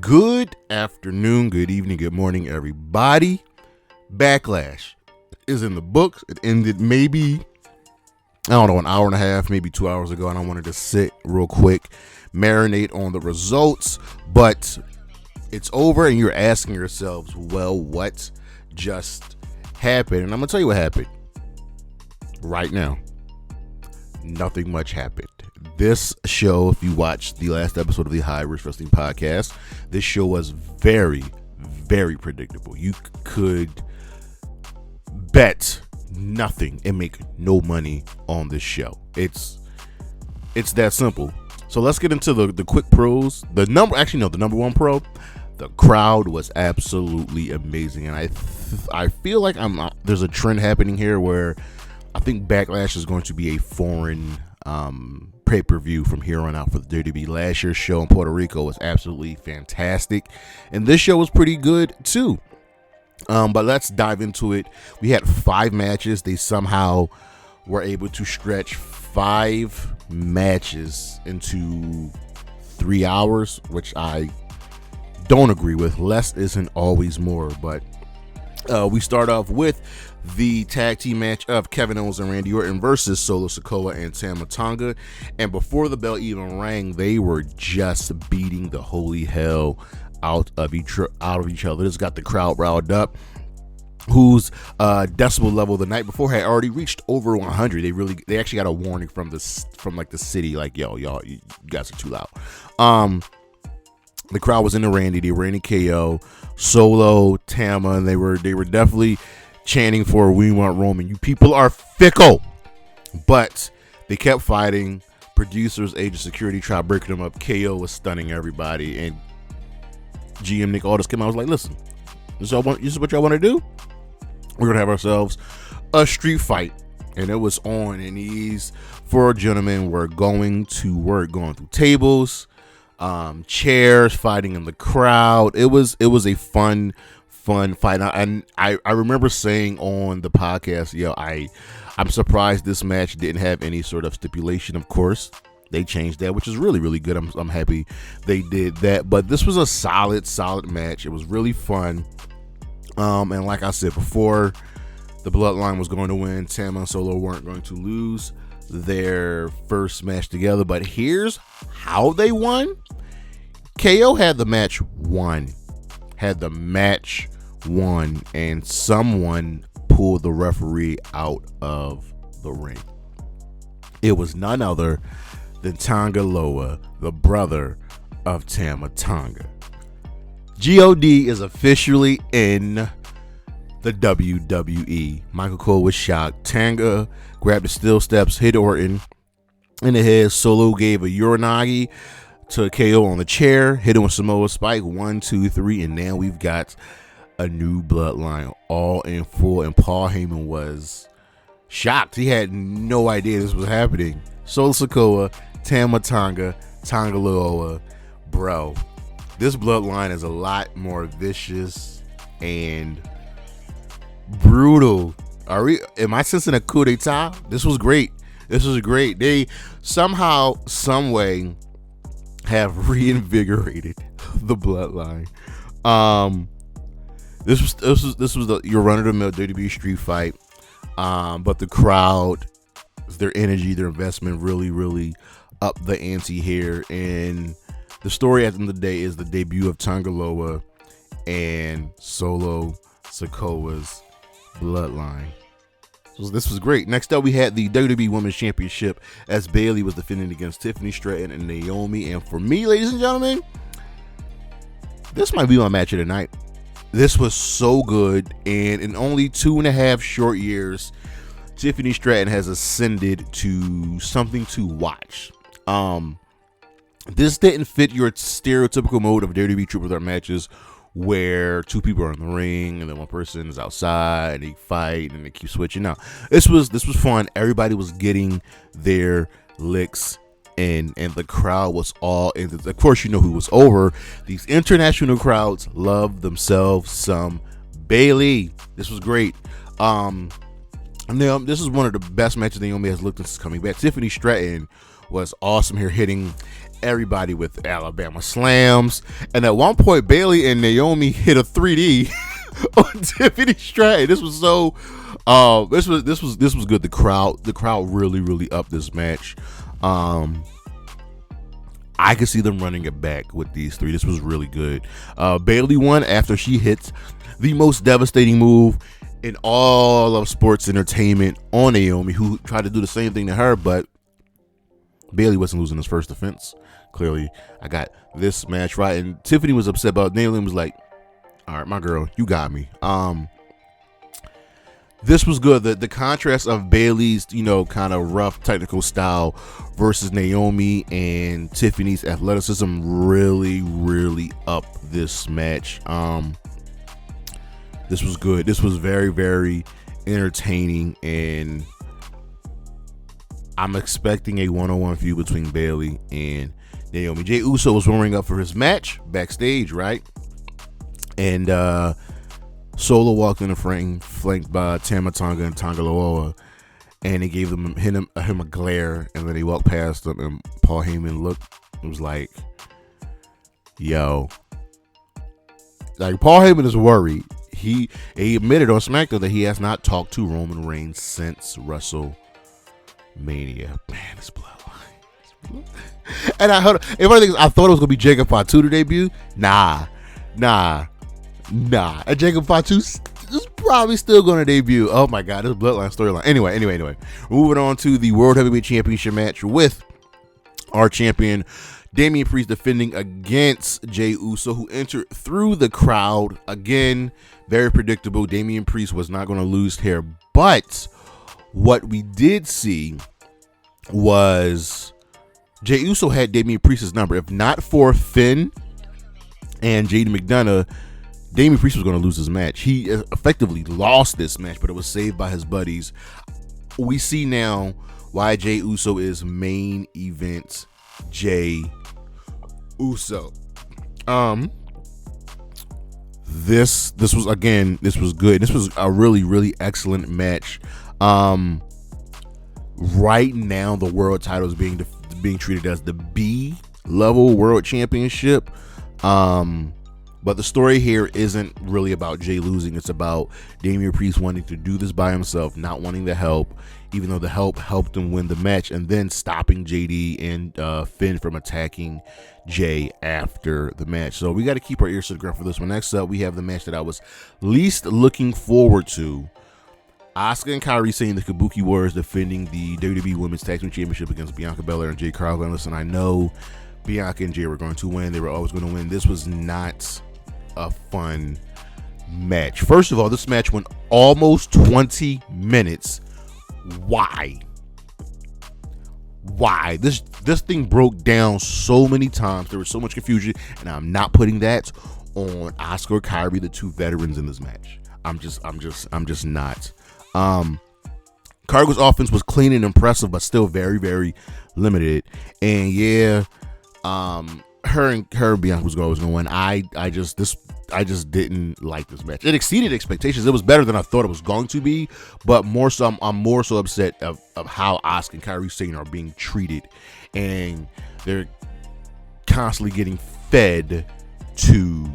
Good afternoon, good evening, good morning, everybody. Backlash is in the books. It ended maybe, an hour and a half, maybe 2 hours ago, and I wanted to sit real quick, marinate on the results, but it's over, and you're asking yourselves, well, what just happened? And I'm going to tell you what happened right now. Nothing much happened. This show, if you watched the last episode of the High Risk Wrestling Podcast, this show was very, very predictable. You could bet nothing and make no money on this show. It's that simple. So let's get into the quick pros. The number one pro, the crowd was absolutely amazing, and I feel like there's a trend happening here where I think Backlash is going to be a foreign pay-per-view from here on out for the WWE. Last year's show in Puerto Rico was absolutely fantastic, and this show was pretty good too. But let's dive into it. We had 5 matches. They somehow were able to stretch 5 matches into 3 hours, which I don't agree with. Less isn't always more, but we start off with the tag team match of Kevin Owens and Randy Orton versus Solo Sikoa and Tama Tonga. And before the bell even rang, they were just beating the holy hell out of each other. This got the crowd riled up, whose decibel level the night before had already reached over 100. They actually got a warning from the city, like, yo, y'all, you guys are too loud. The crowd was into Randy. They were into KO, Solo, Tama, and they were definitely chanting for "We want Roman." You people are fickle. But they kept fighting. Producers, agent, security tried breaking them up. KO was stunning everybody, and GM Nick Aldis came out and was like, listen, this is what y'all want to do? We're gonna have ourselves a street fight. And it was on, and these 4 gentlemen were going to work, going through tables, chairs, fighting in the crowd. It was a fun fight. And I remember saying on the podcast, I'm surprised this match didn't have any sort of stipulation. Of course, they changed that, which is really, really good. I'm happy they did that. But this was a solid match. It was really fun. And like I said before, the Bloodline was going to win. Tama and Solo weren't going to lose their first match together. But here's how they won. KO had the match won. And someone pulled the referee out of the ring. It was none other than Tonga Loa, the brother of Tama Tonga. God is officially in the WWE. Michael Cole was shocked. Tonga grabbed the steel steps, hit Orton in the head. Solo gave a Uranagi to KO on the chair, hit him with Samoa Spike. 1, 2, 3, and now we've got a new Bloodline all in full. And Paul Heyman was shocked. He had no idea this was happening. Solo Sikoa, Tama Tonga, Tonga Loa, bro. This Bloodline is a lot more vicious and brutal. Am I sensing a coup d'etat? This was great. They somehow, some way, have reinvigorated the Bloodline. This was your run-of-the-mill WWE street fight, but the crowd, their energy, their investment really up the ante here. And the story at the end of the day is the debut of Tonga Loa and Solo Sikoa's Bloodline. So this was great. Next up, we had the WWE Women's Championship as Bayley was defending against Tiffany, Stratton, and Naomi. And for me, ladies and gentlemen, this might be my match of the night. This was so good, and in only 2.5 short years, Tiffany Stratton has ascended to something to watch. This didn't fit your stereotypical mode of WWE triple threat matches where 2 people are in the ring and then 1 person is outside and they fight and they keep switching. Now, this was fun. Everybody was getting their licks in, and the crowd was all in. Of course, you know who was over. These international crowds love themselves some Bayley. This was great. Now, this is one of the best matches Naomi has looked since coming back. Tiffany Stratton was awesome here, hitting everybody with Alabama slams. And at one point, Bayley and Naomi hit a 3D on Tiffany Stratton. This was so. This was good. The crowd really upped this match. I could see them running it back with these three. This was really good. Bayley won after she hits the most devastating move in all of sports entertainment on Naomi, who tried to do the same thing to her, but Bayley wasn't losing his first defense. Clearly, I got this match right, and Tiffany was upset about it. Naomi was like, "All right, my girl, you got me." This was good. The contrast of Bayley's, kind of rough technical style versus Naomi and Tiffany's athleticism really upped this match. This was good. This was very entertaining, and I'm expecting a one-on-one feud between Bayley and Naomi. Jey Uso was warming up for his match backstage, right? And Solo walked in the frame, flanked by Tama, Tonga, and Tonga Loa, and he gave him a glare, and then he walked past him, and Paul Heyman looked and was like, yo. Like, Paul Heyman is worried. He admitted on SmackDown that he has not talked to Roman Reigns since WrestleMania. Man, it's Bloodline. And I thought it was going to be Jacob Fatu to debut. Nah. And Jacob Fatu is probably still going to debut. Oh my God, this Bloodline storyline. Anyway. Moving on to the World Heavyweight Championship match with our champion, Damien Priest, defending against Jey Uso, who entered through the crowd. Again, very predictable. Damien Priest was not going to lose here. But what we did see was Jey Uso had Damien Priest's number. If not for Finn and Jaden McDonough, Damien Priest was going to lose his match. He effectively lost this match, but it was saved by his buddies. We see now why Jey Uso is main event Jey Uso. This was good. This was a really excellent match. Right now the world title is being treated as the B level world championship. But the story here isn't really about Jey losing. It's about Damien Priest wanting to do this by himself, not wanting the help, even though the help helped him win the match, and then stopping JD and Finn from attacking Jey after the match. So we got to keep our ears to the ground for this one. Next up, we have the match that I was least looking forward to. Asuka and Kairi Sane, the Kabuki Warriors, defending the WWE Women's Tag Team Championship against Bianca Belair and Jade Cargill. Listen, I know Bianca and Jay were going to win. They were always going to win. This was not a fun match. First of all, this match went almost 20 minutes. Why? This thing broke down so many times. There was so much confusion, and I'm not putting that on Asuka or Kairi, the two veterans in this match. I'm just not. Cargill's offense was clean and impressive, but still very limited. And yeah, her and Bianca was always going to win. I just didn't like this match. It exceeded expectations. It was better than I thought it was going to be, but more so, I'm more so upset of how Asuka and Kairi Sane are being treated, and they're constantly getting fed to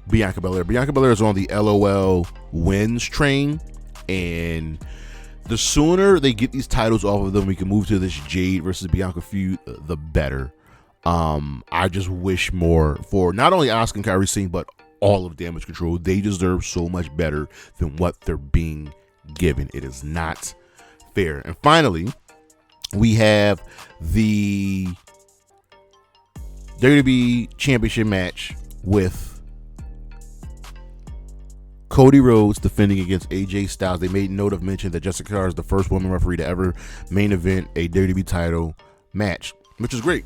Bianca Belair. Bianca Belair is on the LOL wins train, and the sooner they get these titles off of them, we can move to this Jade versus Bianca feud, the better. I just wish more for not only Asuka and Kairi Sane, but all of Damage Control. They deserve so much better than what they're being given. It is not fair. And finally, we have the WWE Championship match with Cody Rhodes defending against AJ Styles. They made note of mention that Jessica Carr is the first woman referee to ever main event a WWE title match, which is great.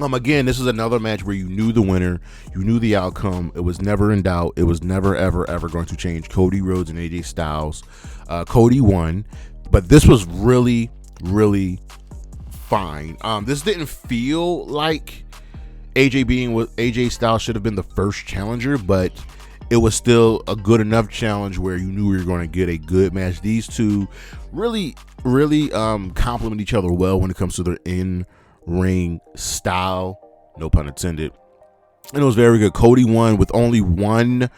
Again, this is another match where you knew the winner, you knew the outcome. It was never in doubt. It was never ever going to change. Cody Rhodes and AJ Styles. Cody won, but this was really fine. This didn't feel like AJ Styles should have been the first challenger, but it was still a good enough challenge where you knew we were going to get a good match. These two really complement each other well when it comes to their in ring style, no pun intended. And it was very good. Cody won with only one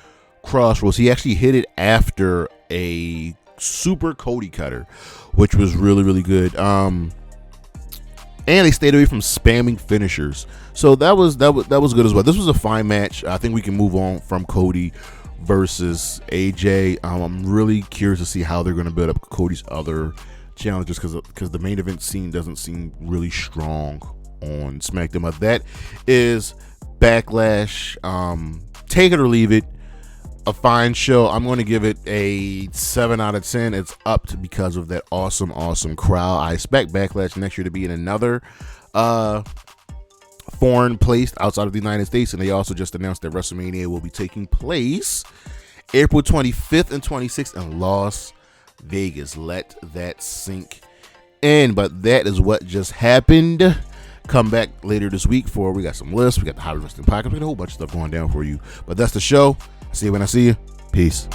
crossroads. He actually hit it after a super Cody cutter, which was really, really good. And they stayed away from spamming finishers, so that was good as well. This was a fine match. I think we can move on from Cody versus AJ. I'm really curious to see how they're going to build up Cody's other challenges, because the main event scene doesn't seem really strong on SmackDown. But that is Backlash. Take it or leave it. A fine show. I'm going to give it a 7 out of 10. It's upped because of that awesome crowd. I expect Backlash next year to be in another foreign place outside of the United States, and they also just announced that WrestleMania will be taking place April 25th and 26th in Las Vegas. Let that sink in. But that is what just happened. Come back later this week for we got some lists. We got the Hot Wrestling Podcast. We got a whole bunch of stuff going down for you. But that's the show. See you when I see you. Peace.